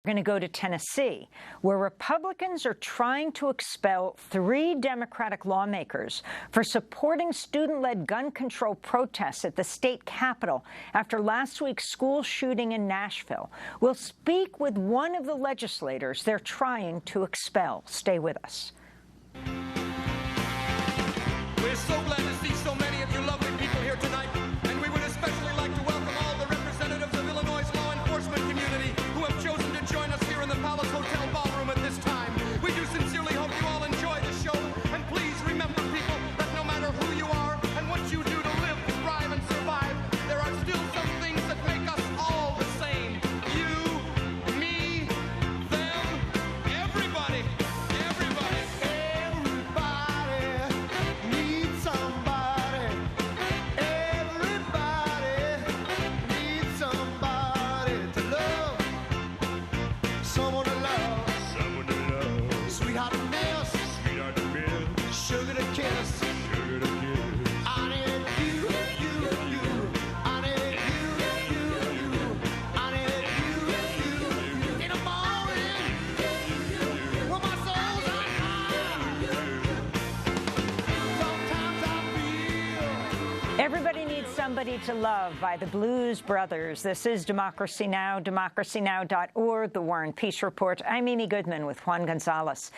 We're going to go to Tennessee, where Republicans are trying to expel 3 Democratic lawmakers for supporting student-led gun control protests at the state capitol after last week's school shooting in Nashville. We'll speak with one of the legislators they're trying to expel. Stay with us. We're so glad to see so many of you lovely people here tonight, and we would especially like to welcome all the representatives of Illinois' law enforcement community who have chosen to join us here in the Palace Hotel ballroom at this time. We do sincerely hope you all enjoy the show, and please remember, people, that no matter who you are and what you do to live, thrive, and survive, there are still some things that make us all the same. You, me, them, everybody. Everybody needs somebody. Everybody needs somebody to love. Someone to love. Someone to love. Sweetheart to miss. Sweetheart to miss. Sugar to kiss. Sugar to kiss. I need you. I need you. I need you. In the morning, when my soul's on fire. Sometimes I feel. Everybody Needs Somebody to Love by the Blues Brothers. This is Democracy Now!, democracynow.org, The War and Peace Report. I'm Amy Goodman with Juan Gonzalez.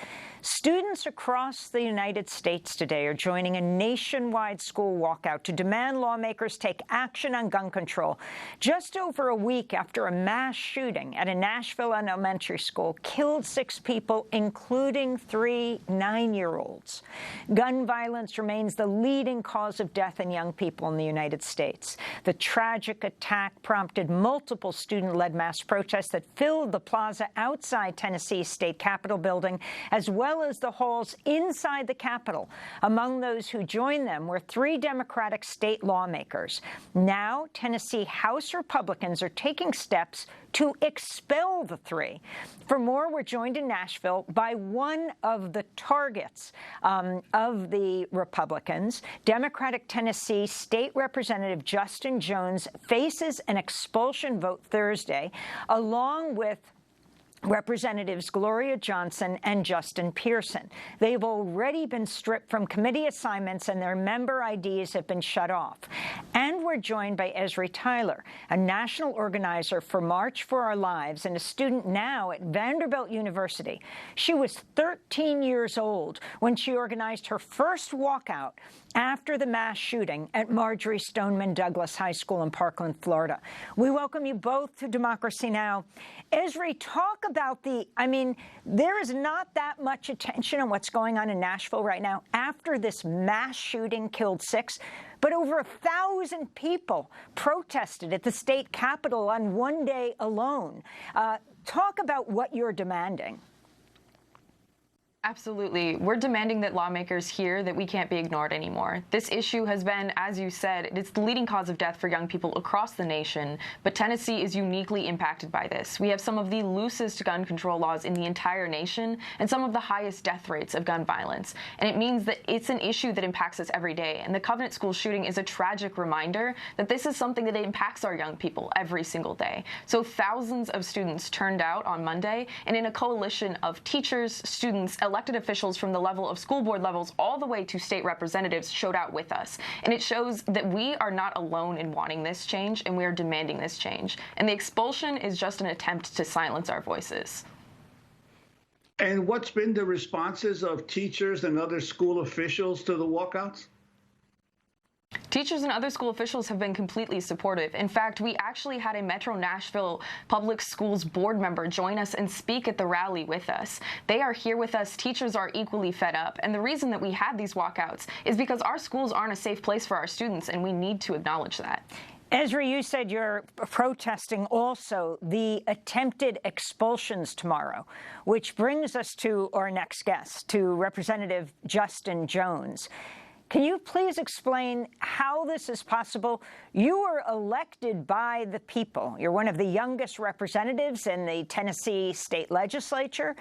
Students across the United States today are joining a nationwide school walkout to demand lawmakers take action on gun control, just over a week after a mass shooting at a Nashville elementary school killed 6 people, including 3 9-year-olds. Gun violence remains the leading cause of death in young people in the United States. The tragic attack prompted multiple student-led mass protests that filled the plaza outside Tennessee's state capitol building, as well as the halls inside the Capitol. Among those who joined them were 3 Democratic state lawmakers. Now, Tennessee House Republicans are taking steps to expel the 3. For more, we're joined in Nashville by one of the targets of the Republicans. Democratic Tennessee State Representative Justin Jones faces an expulsion vote Thursday, along with Representatives Gloria Johnson and Justin Pearson. They've already been stripped from committee assignments and their member IDs have been shut off. And we're joined by Ezri Tyler, a national organizer for March for Our Lives and a student now at Vanderbilt University. She was 13 years old when she organized her first walkout after the mass shooting at Marjorie Stoneman Douglas High School in Parkland, Florida. We welcome you both to Democracy Now! Ezri, talk about there is not that much attention on what's going on in Nashville right now after this mass shooting killed 6, but over 1,000 people protested at the state capitol on one day alone. Talk about what you're demanding. Absolutely. We're demanding that lawmakers hear that we can't be ignored anymore. This issue has been, as you said, it's the leading cause of death for young people across the nation, but Tennessee is uniquely impacted by this. We have some of the loosest gun control laws in the entire nation and some of the highest death rates of gun violence. And it means that it's an issue that impacts us every day. And the Covenant School shooting is a tragic reminder that this is something that impacts our young people every single day. So thousands of students turned out on Monday, and in a coalition of teachers, students, elected officials from the level of school board levels all the way to state representatives showed out with us. And it shows that we are not alone in wanting this change, and we are demanding this change. And the expulsion is just an attempt to silence our voices. And what's been the responses of teachers and other school officials to the walkouts? Teachers and other school officials have been completely supportive. In fact, we actually had a Metro Nashville Public Schools board member join us and speak at the rally with us. They are here with us. Teachers are equally fed up. And the reason that we had these walkouts is because our schools aren't a safe place for our students, and we need to acknowledge that. Ezri, you said you're protesting also the attempted expulsions tomorrow, which brings us to our next guest, to Representative Justin Jones. Can you please explain how this is possible? You were elected by the people. You're one of the youngest representatives in the Tennessee state legislature.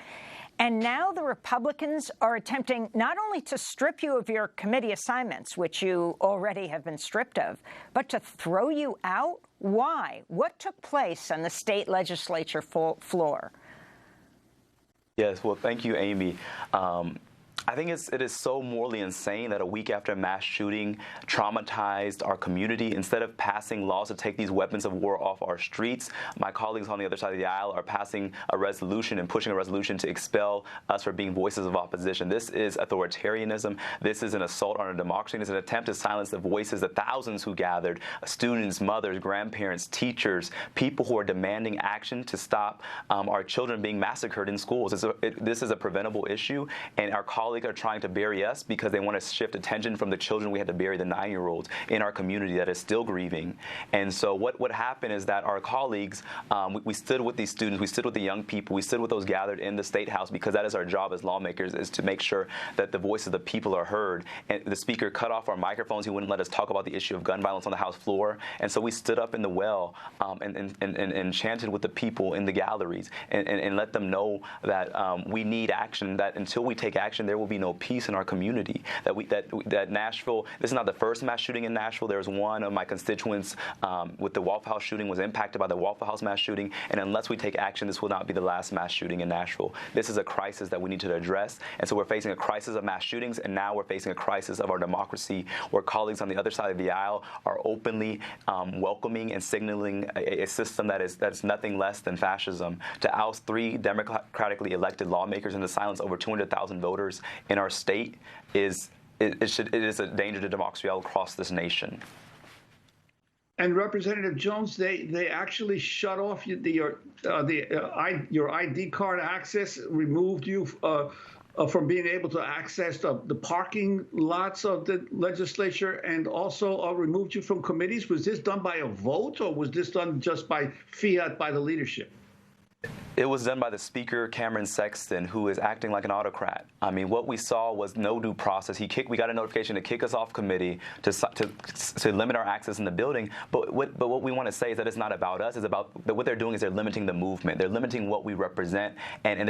And now the Republicans are attempting not only to strip you of your committee assignments, which you already have been stripped of, but to throw you out? Why? What took place on the state legislature floor? Yes, well, thank you, Amy. I think it is so morally insane that a week after a mass shooting traumatized our community, instead of passing laws to take these weapons of war off our streets, my colleagues on the other side of the aisle are passing a resolution and pushing a resolution to expel us for being voices of opposition. This is authoritarianism. This is an assault on our democracy. It's an attempt to silence the voices of thousands who gathered, students, mothers, grandparents, teachers, people who are demanding action to stop our children being massacred in schools. This is a preventable issue, and our colleagues are trying to bury us because they want to shift attention from the children. We had to bury the 9-year-olds in our community that is still grieving. And so what happened is that our colleagues, we stood with these students, we stood with the young people, we stood with those gathered in the State House, because that is our job as lawmakers, is to make sure that the voices of the people are heard. And the speaker cut off our microphones. He wouldn't let us talk about the issue of gun violence on the House floor. And so we stood up in the well and chanted with the people in the galleries and let them know that we need action, that until we take action, there will be no peace in our community. That Nashville, this is not the first mass shooting in Nashville. There's one of my constituents with the Waffle House shooting was impacted by the Waffle House mass shooting, and unless we take action, this will not be the last mass shooting in Nashville. This is a crisis that we need to address, and so we're facing a crisis of mass shootings, and now we're facing a crisis of our democracy, where colleagues on the other side of the aisle are openly welcoming and signaling a system that's nothing less than fascism, to oust 3 democratically elected lawmakers and to silence over 200,000 voters in our state is a danger to democracy all across this nation. And Representative Jones, they actually shut off your ID card access, removed you from being able to access the parking lots of the legislature, and also removed you from committees. Was this done by a vote, or was this done just by fiat by the leadership? It was done by the Speaker, Cameron Sexton, who is acting like an autocrat. I mean, what we saw was no due process. We got a notification to kick us off committee to limit our access in the building. But what we want to say is that it's not about us. It's about what they're doing is they're limiting the movement. They're limiting what we represent, and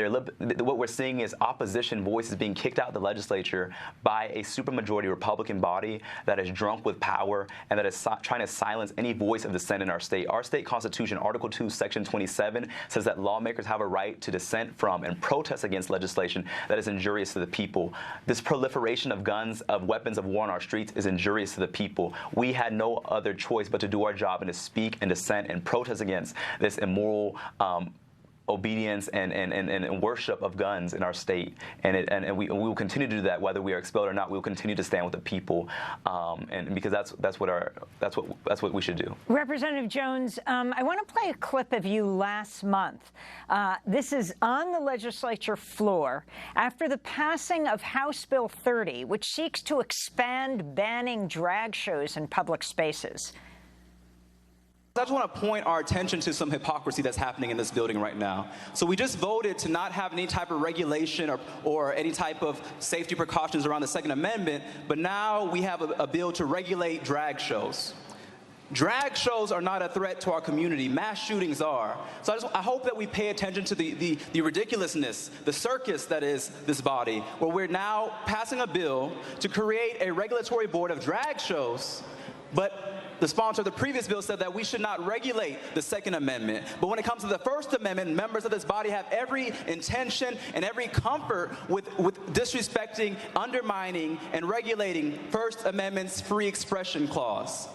what we're seeing is opposition voices being kicked out of the legislature by a supermajority Republican body that is drunk with power and that is trying to silence any voice of dissent in our state. Our state constitution, Article 2, Section 27, says that lawmakers have a right to dissent from and protest against legislation that is injurious to the people. This proliferation of guns, of weapons of war on our streets is injurious to the people. We had no other choice but to do our job and to speak and dissent and protest against this immoral obedience and worship of guns in our state, and we will continue to do that whether we are expelled or not. We will continue to stand with the people, and because that's what we should do. Representative Jones, I want to play a clip of you last month. This is on the legislature floor after the passing of House Bill 30, which seeks to expand banning drag shows in public spaces. I just want to point our attention to some hypocrisy that's happening in this building right now. So we just voted to not have any type of regulation or any type of safety precautions around the Second Amendment, but now we have a bill to regulate drag shows. Drag shows are not a threat to our community. Mass shootings are. So I hope that we pay attention to the ridiculousness, the circus that is this body, where we're now passing a bill to create a regulatory board of drag shows, but the sponsor of the previous bill said that we should not regulate the Second Amendment. But when it comes to the First Amendment, members of this body have every intention and every comfort with disrespecting, undermining, and regulating First Amendment's free expression clause.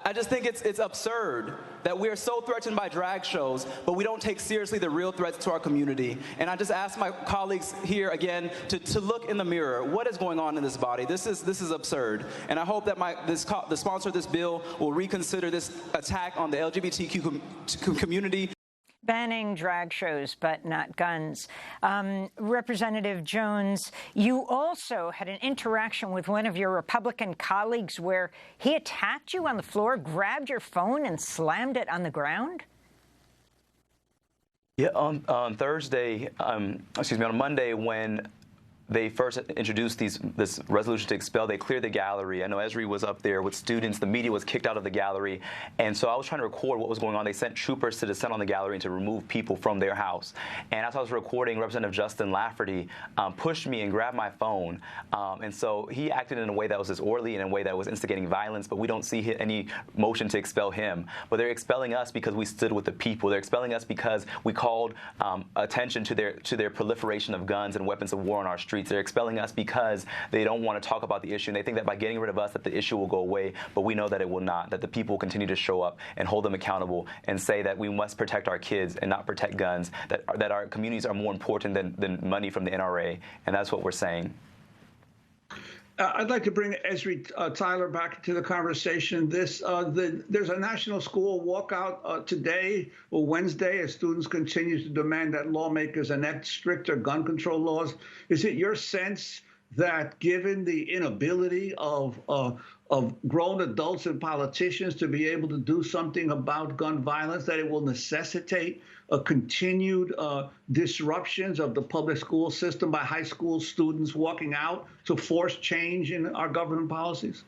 I just think it's absurd that we are so threatened by drag shows, but we don't take seriously the real threats to our community. And I just ask my colleagues here again to look in the mirror. What is going on in this body? This is absurd. And I hope that the sponsor of this bill will reconsider this attack on the LGBTQ community. Banning drag shows, but not guns. Representative Jones, you also had an interaction with one of your Republican colleagues where he attacked you on the floor, grabbed your phone, and slammed it on the ground? Yeah, on Thursday, on Monday, when they first introduced this resolution to expel, they cleared the gallery. I know Ezri was up there with students. The media was kicked out of the gallery. And so I was trying to record what was going on. They sent troopers to descend on the gallery and to remove people from their house. And as I was recording, Representative Justin Lafferty pushed me and grabbed my phone. And so he acted in a way that was disorderly, in a way that was instigating violence, but we don't see any motion to expel him. But they're expelling us because we stood with the people. They're expelling us because we called attention to their proliferation of guns and weapons of war on our streets. They're expelling us because they don't want to talk about the issue, and they think that by getting rid of us that the issue will go away, but we know that it will not, that the people will continue to show up and hold them accountable and say that we must protect our kids and not protect guns, that our communities are more important than money from the NRA, and that's what we're saying. I'd like to bring Ezri Tyler back to the conversation. There's a national school walkout today or Wednesday as students continue to demand that lawmakers enact stricter gun control laws. Is it your sense that given the inability of grown adults and politicians to be able to do something about gun violence, that it will necessitate a continued disruptions of the public school system by high school students walking out to force change in our government policies?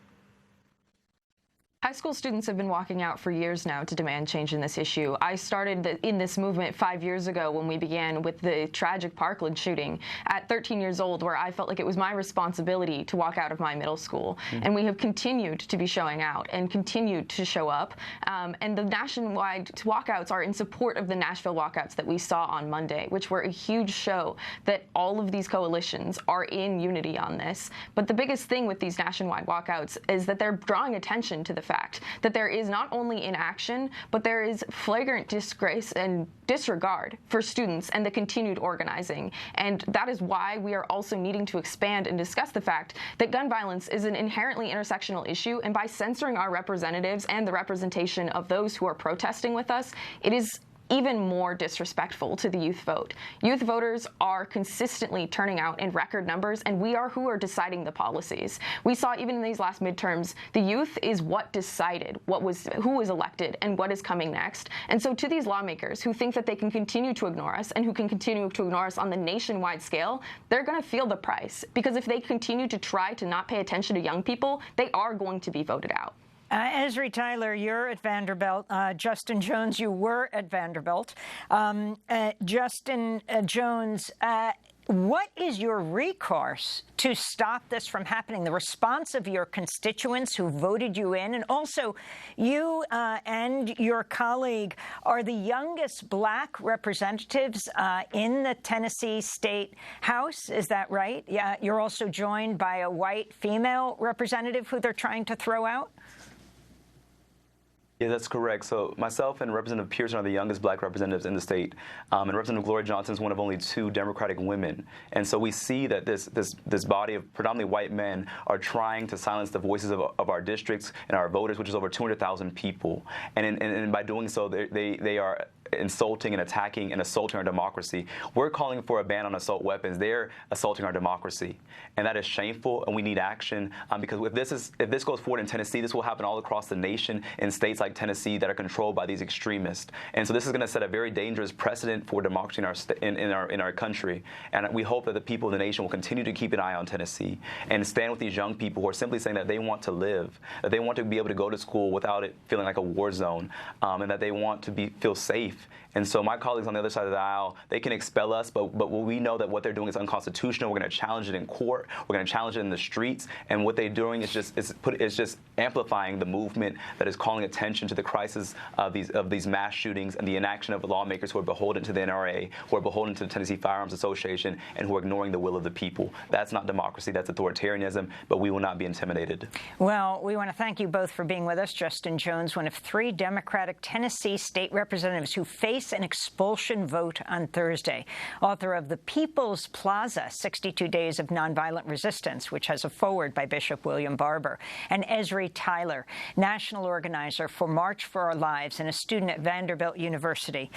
High school students have been walking out for years now to demand change in this issue. I started in this movement 5 years ago when we began with the tragic Parkland shooting at 13 years old, where I felt like it was my responsibility to walk out of my middle school. And we have continued to be showing out and continued to show up. And the nationwide walkouts are in support of the Nashville walkouts that we saw on Monday, which were a huge show that all of these coalitions are in unity on this. But the biggest thing with these nationwide walkouts is that they're drawing attention to the fact that there is not only inaction, but there is flagrant disgrace and disregard for students and the continued organizing. And that is why we are also needing to expand and discuss the fact that gun violence is an inherently intersectional issue, and by censoring our representatives and the representation of those who are protesting with us, it is even more disrespectful to the youth vote. Youth voters are consistently turning out in record numbers, and we are who are deciding the policies. We saw even in these last midterms, the youth is what decided who was elected and what is coming next. And so to these lawmakers who think that they can continue to ignore us and who can continue to ignore us on the nationwide scale, they're going to feel the price, because if they continue to try to not pay attention to young people, they are going to be voted out. Ezri Tyler, you're at Vanderbilt. Justin Jones, you were at Vanderbilt. Justin Jones, what is your recourse to stop this from happening? The response of your constituents who voted you in, and also you and your colleague are the youngest black representatives in the Tennessee State House. Is that right? Yeah. You're also joined by a white female representative who they're trying to throw out? Yeah, that's correct. So myself and Representative Pearson are the youngest black representatives in the state, and Representative Gloria Johnson is one of only 2 Democratic women. And so we see that this body of predominantly white men are trying to silence the voices of our districts and our voters, which is over 200,000 people. And by doing so, they are insulting and attacking and assaulting our democracy. We're calling for a ban on assault weapons. They're assaulting our democracy, and that is shameful. And we need action because if this goes forward in Tennessee, this will happen all across the nation in states like Tennessee that are controlled by these extremists. And so this is going to set a very dangerous precedent for democracy in our country. And we hope that the people of the nation will continue to keep an eye on Tennessee and stand with these young people who are simply saying that they want to live, that they want to be able to go to school without it feeling like a war zone, and that they want to feel safe. And so my colleagues on the other side of the aisle, they can expel us, but we know that what they're doing is unconstitutional. We're going to challenge it in court. We're going to challenge it in the streets. And what they're doing is just amplifying the movement that is calling attention to the crisis of these mass shootings and the inaction of lawmakers who are beholden to the NRA, who are beholden to the Tennessee Firearms Association, and who are ignoring the will of the people. That's not democracy. That's authoritarianism. But we will not be intimidated. Well, we want to thank you both for being with us. Justin Jones, one of 3 Democratic Tennessee state representatives who face an expulsion vote on Thursday, author of The People's Plaza, 62 Days of Nonviolent Resistance, which has a foreword by Bishop William Barber, and Ezri Tyler, national organizer for March for Our Lives and a student at Vanderbilt University.